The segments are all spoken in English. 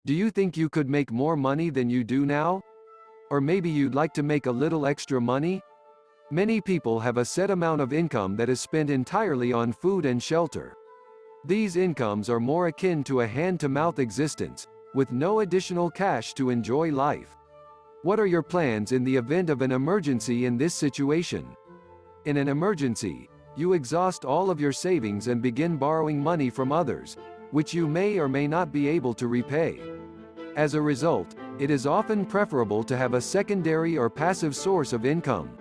Do you think you could make more money than you do now? Or maybe you'd like to make a little extra money? Many people have a set amount of income that is spent entirely on food and shelter. These incomes are more akin to a hand-to-mouth existence, with no additional cash to enjoy life. What are your plans in the event of an emergency in this situation? In an emergency, you exhaust all of your savings and begin borrowing money from others, which you may or may not be able to repay. As a result, it is often preferable to have a secondary or passive source of income.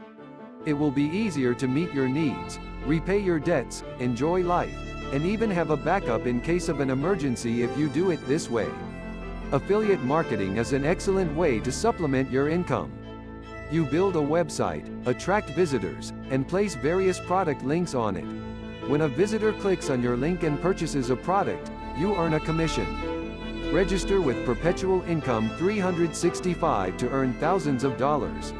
It will be easier to meet your needs, repay your debts, enjoy life, and even have a backup in case of an emergency if you do it this way. Affiliate marketing is an excellent way to supplement your income. You build a website, attract visitors, and place various product links on it. When a visitor clicks on your link and purchases a product, you earn a commission. Register with Perpetual Income 365 to earn thousands of dollars.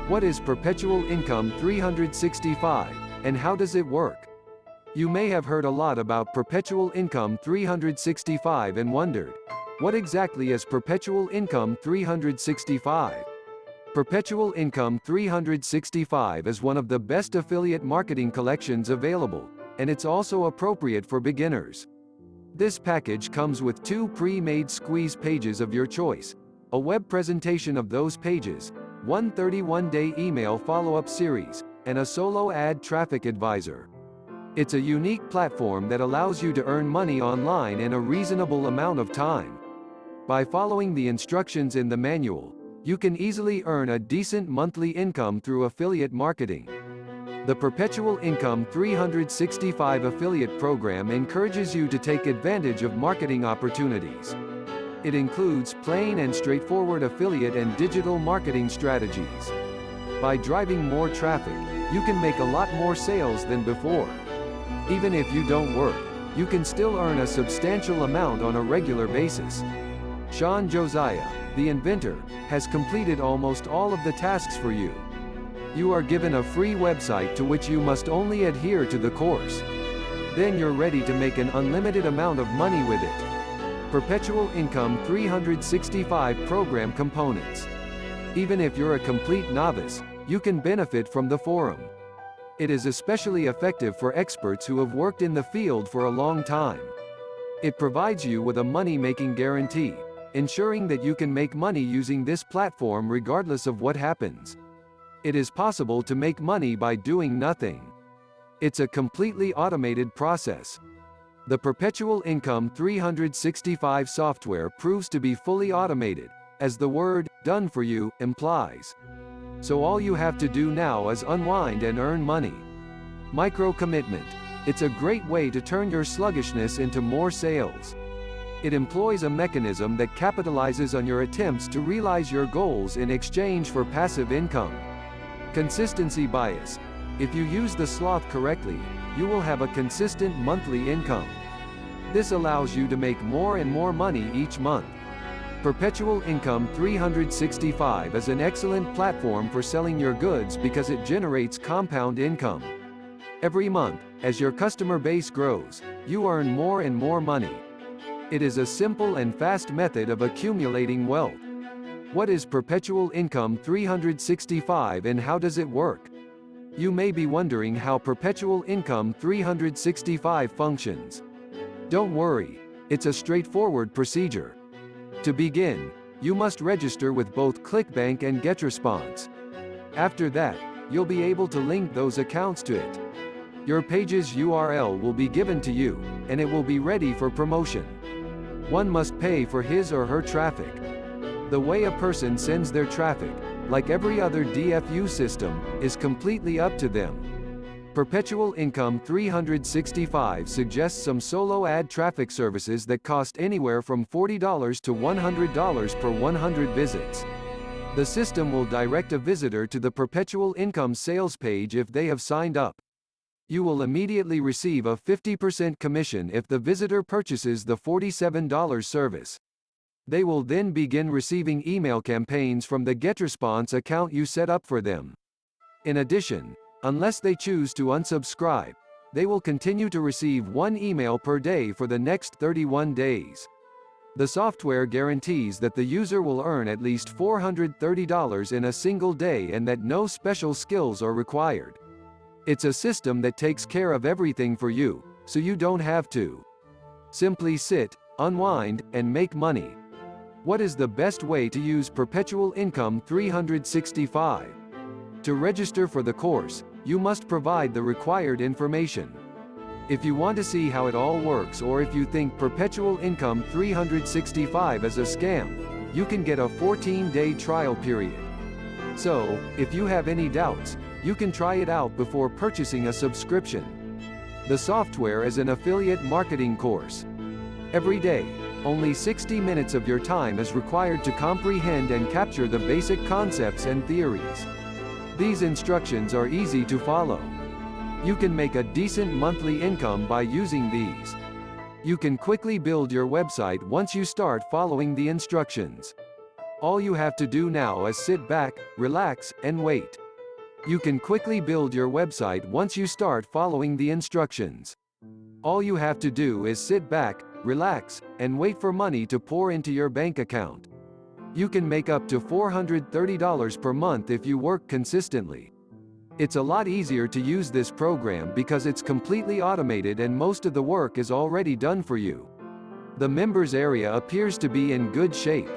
What is Perpetual Income 365, and how does it work? You may have heard a lot about Perpetual Income 365 and wondered, what exactly is Perpetual Income 365? Perpetual Income 365 is one of the best affiliate marketing collections available, and it's also appropriate for beginners. This package comes with 2 pre-made squeeze pages of your choice, a web presentation of those pages, one 31-day email follow-up series, and a solo ad traffic advisor. It's a unique platform that allows you to earn money online in a reasonable amount of time. By following the instructions in the manual, you can easily earn a decent monthly income through affiliate marketing. The Perpetual Income 365 affiliate program encourages you to take advantage of marketing opportunities. It includes plain and straightforward affiliate and digital marketing strategies. By driving more traffic, you can make a lot more sales than before. Even if you don't work, you can still earn a substantial amount on a regular basis. Sean Josiah, the inventor, has completed almost all of the tasks for you. You are given a free website to which you must only adhere to the course. Then you're ready to make an unlimited amount of money with it. Perpetual Income 365 program components. Even if you're a complete novice, you can benefit from the forum. It is especially effective for experts who have worked in the field for a long time. It provides you with a money-making guarantee, ensuring that you can make money using this platform regardless of what happens. It is possible to make money by doing nothing. It's a completely automated process. The Perpetual Income 365 software proves to be fully automated, as the word "done for you" implies. So all you have to do now is unwind and earn money. Micro commitment. It's a great way to turn your sluggishness into more sales. It employs a mechanism that capitalizes on your attempts to realize your goals in exchange for passive income. Consistency bias. If you use the sloth correctly, you will have a consistent monthly income. This allows you to make more and more money each month. Perpetual Income 365 is an excellent platform for selling your goods because it generates compound income. Every month, as your customer base grows, you earn more and more money. It is a simple and fast method of accumulating wealth. What is Perpetual Income 365 and how does it work? You may be wondering how Perpetual Income 365 functions. Don't worry, it's a straightforward procedure. To begin, you must register with both ClickBank and GetResponse. After that, you'll be able to link those accounts to it. Your page's URL will be given to you, and it will be ready for promotion. One must pay for his or her traffic. The way a person sends their traffic, like every other DFU system, is completely up to them. Perpetual Income 365 suggests some solo ad traffic services that cost anywhere from $40 to $100 per 100 visits. The system will direct a visitor to the Perpetual Income sales page if they have signed up. You will immediately receive a 50% commission if the visitor purchases the $47 service. They will then begin receiving email campaigns from the GetResponse account you set up for them. In addition, unless they choose to unsubscribe, they will continue to receive 1 email per day for the next 31 days. The software guarantees that the user will earn at least $430 in a single day and that no special skills are required. It's a system that takes care of everything for you, so you don't have to. Simply sit, unwind, and make money. What is the best way to use Perpetual Income 365? To register for the course, you must provide the required information. If you want to see how it all works, or if you think Perpetual Income 365 is a scam, you can get a 14-day trial period. So, if you have any doubts, you can try it out before purchasing a subscription. The software is an affiliate marketing course. Every day, only 60 minutes of your time is required to comprehend and capture the basic concepts and theories. These instructions are easy to follow. You can make a decent monthly income by using these. You can quickly build your website once you start following the instructions. All you have to do now is sit back, relax, and wait. You can quickly build your website once you start following the instructions. All you have to do is sit back, relax, and wait for money to pour into your bank account. You can make up to $430 per month if you work consistently. It's a lot easier to use this program because it's completely automated and most of the work is already done for you. The members area appears to be in good shape.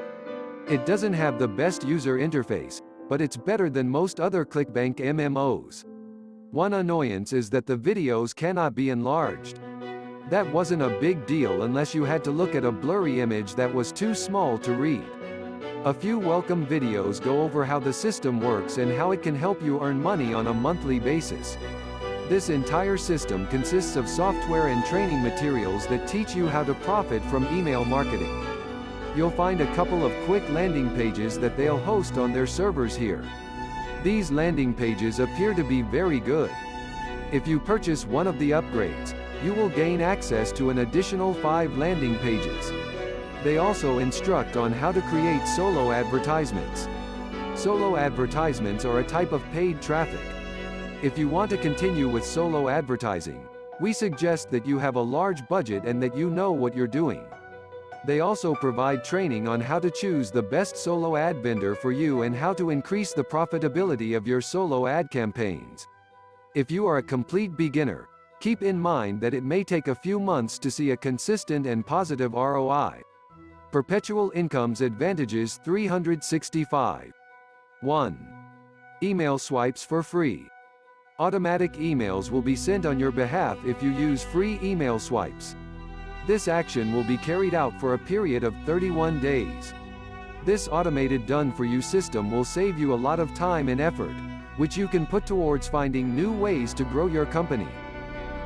It doesn't have the best user interface, but it's better than most other ClickBank MMOs. One annoyance is that the videos cannot be enlarged. That wasn't a big deal unless you had to look at a blurry image that was too small to read. A few welcome videos go over how the system works and how it can help you earn money on a monthly basis. This entire system consists of software and training materials that teach you how to profit from email marketing. You'll find a couple of quick landing pages that they'll host on their servers here. These landing pages appear to be very good. If you purchase one of the upgrades, you will gain access to an additional 5 landing pages. They also instruct on how to create solo advertisements. Solo advertisements are a type of paid traffic. If you want to continue with solo advertising, we suggest that you have a large budget and that you know what you're doing. They also provide training on how to choose the best solo ad vendor for you and how to increase the profitability of your solo ad campaigns. If you are a complete beginner, keep in mind that it may take a few months to see a consistent and positive ROI. Perpetual Income's advantages 365. 1. Email swipes for free. Automatic emails will be sent on your behalf if you use free email swipes. This action will be carried out for a period of 31 days. This automated done-for-you system will save you a lot of time and effort, which you can put towards finding new ways to grow your company.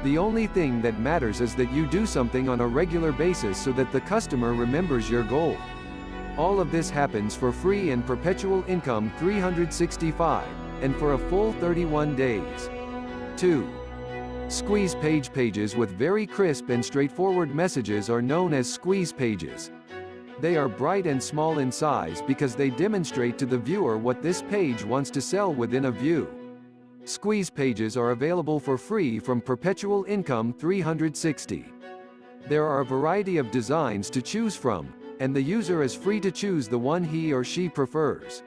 The only thing that matters is that you do something on a regular basis so that the customer remembers your goal. All of this happens for free in Perpetual Income 365, and for a full 31 days. 2. Squeeze page pages with very crisp and straightforward messages are known as squeeze pages. They are bright and small in size because they demonstrate to the viewer what this page wants to sell within a view. Squeeze pages are available for free from Perpetual Income 360. There are a variety of designs to choose from, and the user is free to choose the one he or she prefers.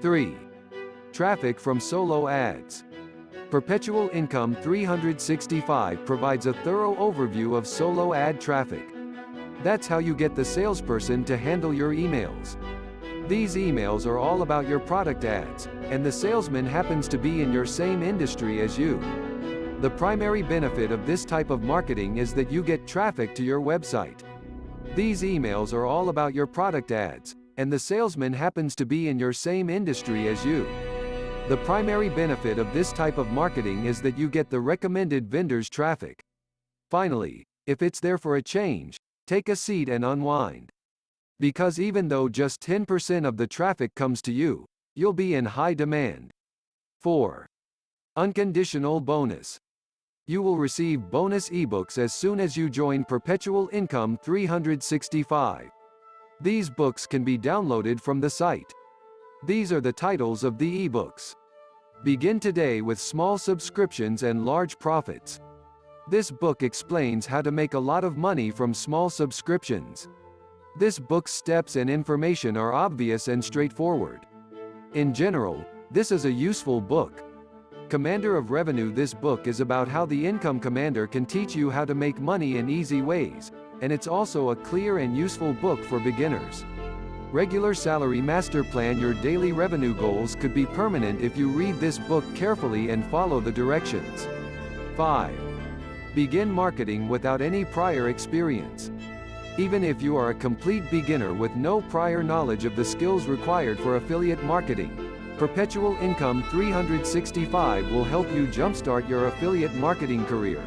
3. Traffic from solo ads. Perpetual Income 365 provides a thorough overview of solo ad traffic. That's how you get the salesperson to handle your emails. These emails are all about your product ads, and the salesman happens to be in your same industry as you. The primary benefit of this type of marketing is that you get traffic to your website. These emails are all about your product ads, and the salesman happens to be in your same industry as you. The primary benefit of this type of marketing is that you get the recommended vendors' traffic. Finally, if it's there for a change, take a seat and unwind. Because even though just 10% of the traffic comes to you, you'll be in high demand. 4. Unconditional bonus. You will receive bonus ebooks as soon as you join Perpetual Income 365. These books can be downloaded from the site. These are the titles of the ebooks. Begin today with small subscriptions and large profits. This book explains how to make a lot of money from small subscriptions. This book's steps and information are obvious and straightforward. In general, this is a useful book. Commander of Revenue. This book is about how the income commander can teach you how to make money in easy ways, and it's also a clear and useful book for beginners. Regular Salary Master Plan. Your daily revenue goals could be permanent if you read this book carefully and follow the directions. 5. Begin marketing without any prior experience. Even if you are a complete beginner with no prior knowledge of the skills required for affiliate marketing, Perpetual Income 365 will help you jumpstart your affiliate marketing career.